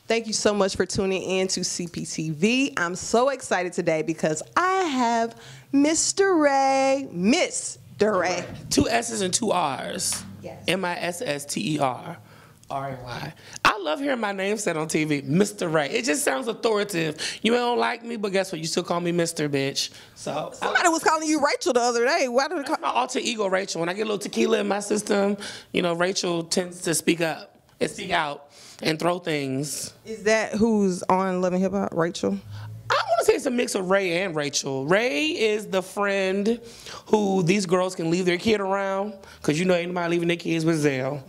Thank you so much for tuning in to CPTV. I'm so excited today because I have Misster Ray. Misster Ray. 2 S's and 2 R's. Yes. Misster Ray. I love hearing my name said on TV, Misster Ray. It just sounds authoritative. You don't like me, but guess what? You still call me Mister, bitch. So somebody was calling you Raychel the other day. Why did it call my alter ego, Raychel? When I get a little tequila in my system, you know, Raychel tends to speak up and speak out and throw things. Is that who's on Love and Hip Hop, Raychel? I want to say it's a mix of Ray and Raychel. Ray is the friend who these girls can leave their kid around, because you know ain't nobody leaving their kids with Zelle.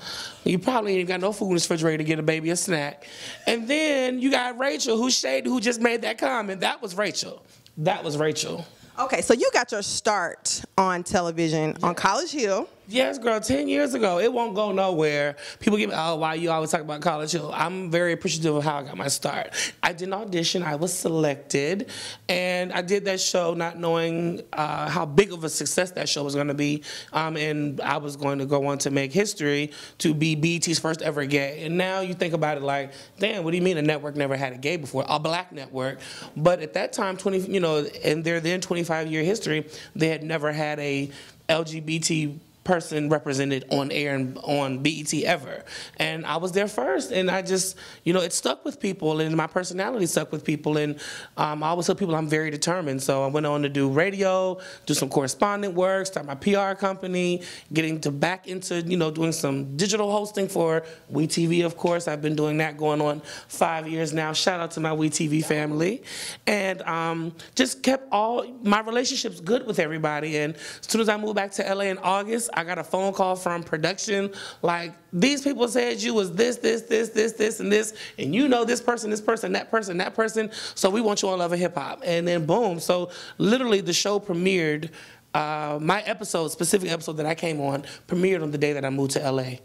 You probably ain't got no food in the refrigerator to get a baby a snack. And then you got Raychel, who's shady, who just made that comment. That was Raychel. That was Raychel. Okay, so you got your start on television on College Hill. Yes, girl, 10 years ago. It won't go nowhere. People give me, oh, why you always talk about College Hill? I'm very appreciative of how I got my start. I did an audition. I was selected. And I did that show not knowing how big of a success that show was going to be. And I was going to go on to make history to be BET's first ever gay. And now you think about it like, damn, what do you mean a network never had a gay before? A black network. But at that time, in their then 25-year history, they had never had a LGBT person represented on air and on BET ever. And I was there first, and I just, it stuck with people, and my personality stuck with people, and I always tell people I'm very determined. So I went on to do radio, do some correspondent work, start my PR company, getting back into, doing some digital hosting for WeTV, of course. I've been doing that going on 5 years now. Shout out to my WeTV family. And just kept all my relationships good with everybody. And as soon as I moved back to LA in August, I got a phone call from production, like, these people said you was this, and this, and you know this person, that person, so we want you on Love and Hip Hop. And then boom, so literally the show premiered, my specific episode that I came on, premiered on the day that I moved to LA.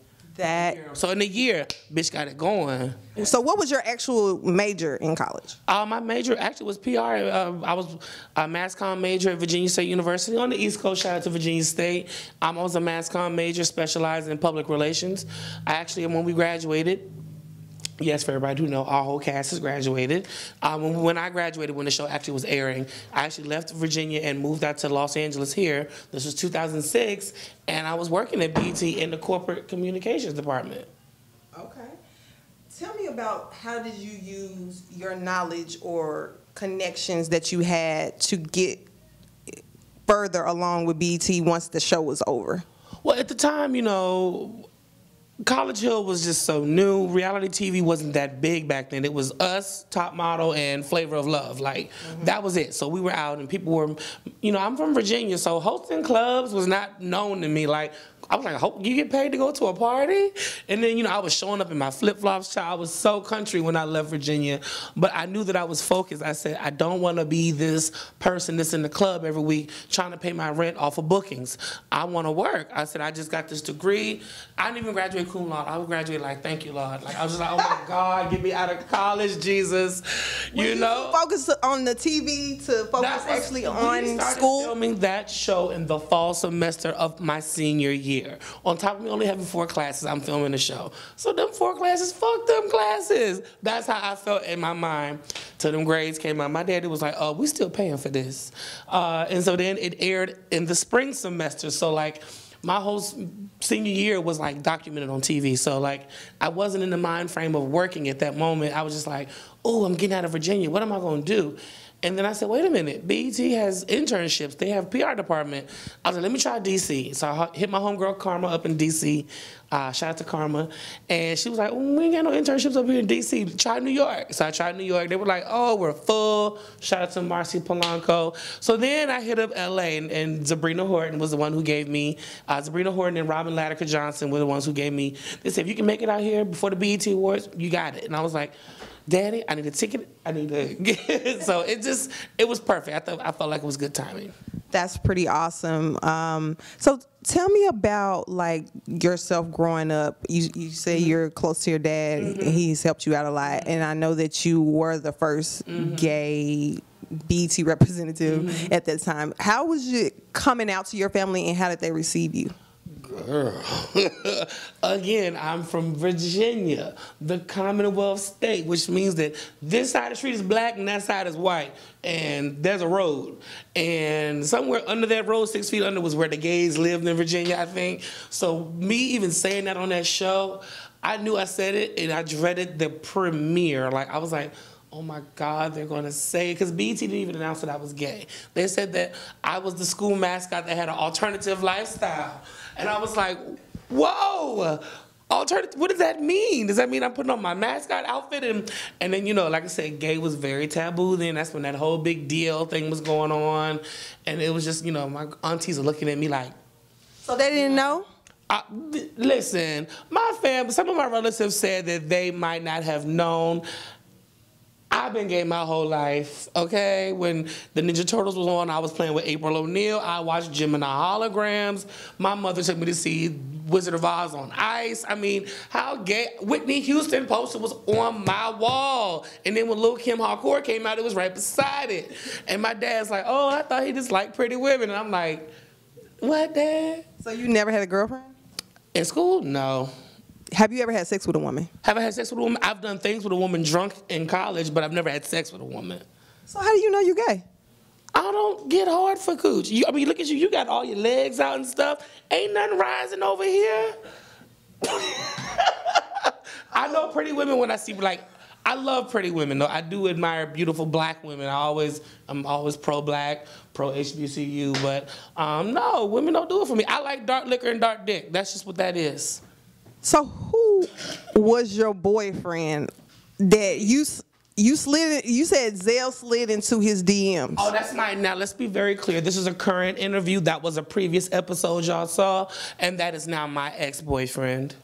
So in a year, bitch got it going. So what was your actual major in college? My major actually was PR. I was a mass comm major at Virginia State University on the East Coast. Shout out to Virginia State. I was a mass comm major specialized in public relations. When we graduated, yes, for everybody who know, our whole cast has graduated. When I graduated, when the show actually was airing, I actually left Virginia and moved out to Los Angeles here. This was 2006, and I was working at BET in the corporate communications department. Okay. Tell me about how did you use your knowledge or connections that you had to get further along with BET once the show was over? Well, at the time, College Hill was just so new. Reality TV wasn't that big back then. It was us, Top Model, and Flavor of Love. Like, that was it. So we were out, and people were, I'm from Virginia, so hosting clubs was not known to me. Like, I was like, you get paid to go to a party? And then, I was showing up in my flip-flops. I was so country when I left Virginia. But I knew that I was focused. I said, I don't want to be this person that's in the club every week trying to pay my rent off of bookings. I want to work. I said, I just got this degree. I didn't even graduate cum laude. I would graduate like, thank you, Lord. Like, I was just like, oh, my God, get me out of college, Jesus. You focus on the TV to focus actually on school? Filming that show in the fall semester of my senior year. On top of me only having 4 classes, I'm filming the show. So them 4 classes, fuck them classes. That's how I felt in my mind till them grades came out. My daddy was like, oh, we still paying for this. And so then it aired in the spring semester. So like my whole senior year was like documented on TV. So like I wasn't in the mind frame of working at that moment. I was just like, oh, I'm getting out of Virginia. What am I going to do? And then I said, wait a minute, BET has internships. They have PR department. I was like, let me try DC. So I hit my homegirl Karma up in DC. Shout out to Karma. And she was like, we ain't got no internships up here in DC. Try New York. So I tried New York. They were like, oh, we're full. Shout out to Marcy Polanco. So then I hit up LA, and Sabrina Horton was the one who gave me, Sabrina Horton and Robin Latiker Johnson were the ones who gave me, they said, if you can make it out here before the BET Awards, you got it. And I was like, Daddy, I need a ticket. I need to get it. So it was perfect. I felt like it was good timing. That's pretty awesome. So tell me about like yourself growing up. You say you're close to your dad. He's helped you out a lot, and I know that you were the first gay BET representative at that time. How was it coming out to your family, and how did they receive you? girl. Again, I'm from Virginia, the Commonwealth state, which means that this side of the street is black and that side is white. And there's a road. And somewhere under that road, 6 feet under, was where the gays lived in Virginia, I think. So me even saying that on that show, I knew I said it, and I dreaded the premiere. Like, I was like, oh my God, they're gonna say it. Because BET didn't even announce that I was gay. They said that I was the school mascot that had an alternative lifestyle. And I was like, whoa, alternative, what does that mean? Does that mean I'm putting on my mascot outfit? And then, you know, like I said, gay was very taboo then. That's when that whole big deal thing was going on. And it was just, you know, my aunties are looking at me like. So they didn't know? Listen, my family, some of my relatives said that they might not have known. I've been gay my whole life, okay? When the Ninja Turtles was on, I was playing with April O'Neil. I watched Gemini Holograms. My mother took me to see Wizard of Oz on Ice. I mean, how gay? Whitney Houston poster was on my wall. And then when Lil' Kim Hardcore came out, it was right beside it. And my dad's like, oh, I thought he just liked pretty women. And I'm like, what, Dad? So you never had a girlfriend? In school? No. Have you ever had sex with a woman? Have I had sex with a woman? I've done things with a woman drunk in college, but I've never had sex with a woman. So how do you know you're gay? I don't get hard for cooch. I mean, look at you. You got all your legs out and stuff. Ain't nothing rising over here. I know pretty women when I see, like, I love pretty women, though. I do admire beautiful black women. I'm always pro-black, pro-HBCU, but no, women don't do it for me. I like dark liquor and dark dick. That's just what that is. So who was your boyfriend that you slid? You said Zell slid into his DMs. Oh, that's not. Now let's be very clear. This is a current interview. That was a previous episode y'all saw, and that is now my ex-boyfriend.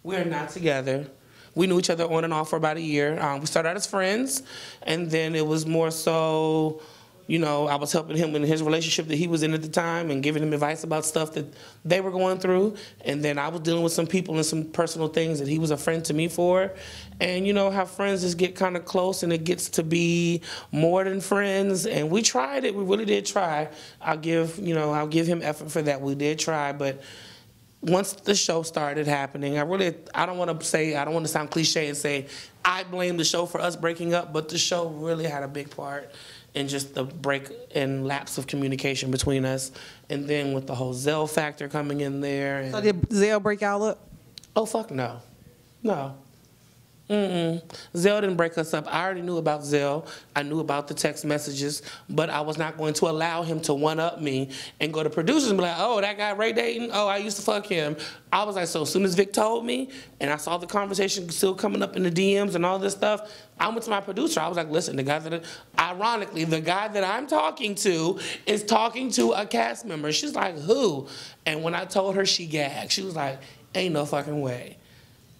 We're not together. We knew each other on and off for about a year. We started out as friends, and then it was more so, you know, I was helping him in his relationship that he was in at the time and giving him advice about stuff that they were going through. And then I was dealing with some people and some personal things that he was a friend to me for. And you know how friends just get kind of close and it gets to be more than friends. And we tried it. We really did try. I'll give him effort for that. We did try, but once the show started happening, I don't want to sound cliche and say I blame the show for us breaking up, but the show really had a big part in just the break and lapse of communication between us. And then with the whole Zell factor coming in there. And, so did Zell break y'all up? Oh, fuck no. No. Zell didn't break us up. I already knew about Zell. I knew about the text messages, but I was not going to allow him to one-up me and go to producers and be like, oh, that guy Ray dating? Oh, I used to fuck him. I was like, so as soon as Vic told me and I saw the conversation still coming up in the DMs and all this stuff, I went to my producer. I was like, listen, ironically, the guy that I'm talking to is talking to a cast member. She's like, who? And when I told her, she gagged. She was like, ain't no fucking way.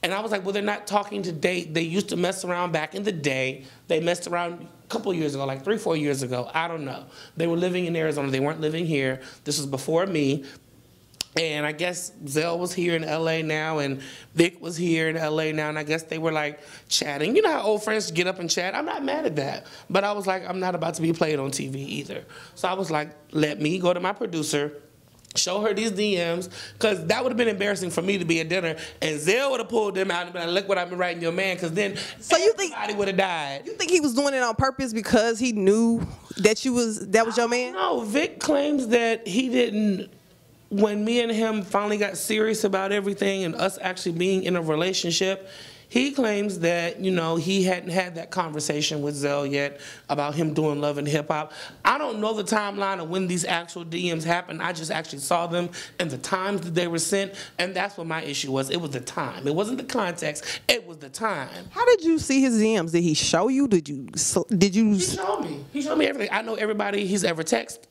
And I was like, well, they're not talking to date. They used to mess around back in the day. They messed around a couple of years ago, like 3-4 years ago. I don't know. They were living in Arizona. They weren't living here. This was before me. And I guess Zell was here in LA now, and Vic was here in LA now, and I guess they were like chatting. You know how old friends get up and chat? I'm not mad at that. But I was like, I'm not about to be played on TV either. So I was like, let me go to my producer, show her these DMs, because that would have been embarrassing for me to be at dinner, and Zell would have pulled them out and been like, look what I've been writing your man, because then everybody would have died. You think he was doing it on purpose because he knew that that was your man? No, Vic claims that he didn't. When me and him finally got serious about everything and us actually being in a relationship, he claims that, you know, he hadn't had that conversation with Zell yet about him doing Love and Hip Hop. I don't know the timeline of when these actual DMs happened. I just actually saw them and the times that they were sent, and that's what my issue was. It was the time. It wasn't the context. It was the time. How did you see his DMs? Did he show you? Did you? He showed me. He showed me everything. I know everybody he's ever texted.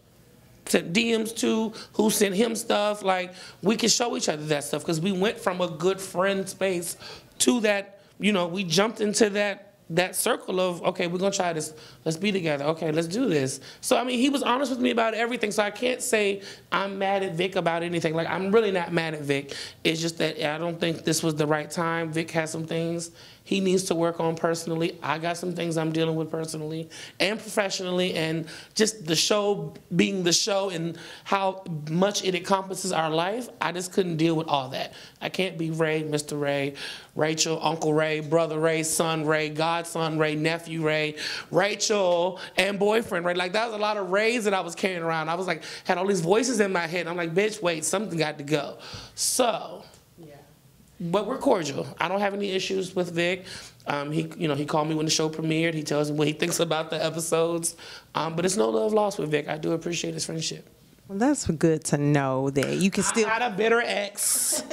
Sent DMs to, who sent him stuff. Like, we can show each other that stuff because we went from a good friend space to that, you know, we jumped into that circle of, okay, we're gonna try this, let's be together, okay, let's do this. So, I mean, he was honest with me about everything, so I can't say I'm mad at Vic about anything. Like, I'm really not mad at Vic. It's just that I don't think this was the right time. Vic had some things he needs to work on personally. I got some things I'm dealing with personally and professionally, and just the show being the show and how much it encompasses our life, I just couldn't deal with all that. I can't be Ray, Misster Ray, Raychel, Uncle Ray, Brother Ray, Son Ray, Godson Ray, Nephew Ray, Raychel, and boyfriend Ray. Like, that was a lot of Rays that I was carrying around. I was like, had all these voices in my head. I'm like, bitch, wait, something got to go. So, but we're cordial. I don't have any issues with Vic. He called me when the show premiered. He tells me what he thinks about the episodes. But it's no love lost with Vic. I do appreciate his friendship. Well, that's good to know that you can still. I'm not a bitter ex.